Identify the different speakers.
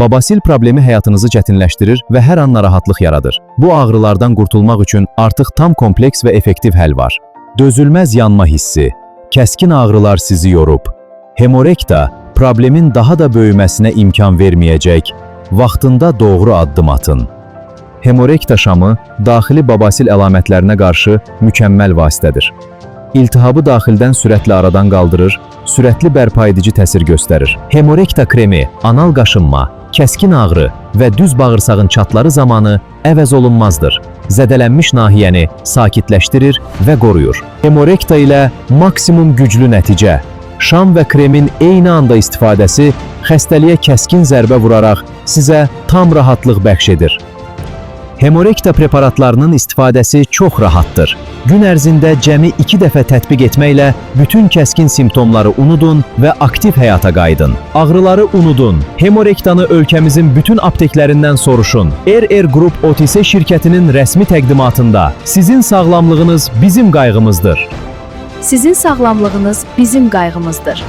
Speaker 1: Babasil problemi həyatınızı çətinləşdirir və hər an narahatlıq yaradır. Bu ağrılardan qurtulmaq üçün artıq tam kompleks və effektiv həll var. Dözülməz yanma hissi, kəskin ağrılar sizi yorub. Hemorekta problemin daha da böyüməsinə imkan verməyəcək, vaxtında doğru addım atın. Hemorekta şamı daxili babasil əlamətlərinə qarşı mükəmməl vasitədir. İltihabı daxildən sürətlə aradan qaldırır, sürətli bərpaedici təsir göstərir. Hemorekta kremi anal qaşınma, kəskin ağrı və düz bağırsağın çatları zamanı əvəz olunmazdır. Zədələnmiş nahiyəni sakitləşdirir və qoruyur. Hemorekta ilə maksimum güclü nəticə. Şam və kremin eyni anda istifadəsi xəstəliyə kəskin zərbə vuraraq sizə tam rahatlıq bəxş edir. Hemorekta preparatlarının istifadəsi çox rahatdır. Gün ərzində cəmi 2 dəfə tətbiq etməklə bütün kəskin simptomları unudun və aktiv həyata qayıdın. Ağrıları unudun. Hemorektanı ölkəmizin bütün apteklərindən soruşun. RR Group OTC şirkətinin rəsmi təqdimatında sizin sağlamlığınız bizim qayğımızdır.
Speaker 2: Sizin sağlamlığınız bizim qayğımızdır.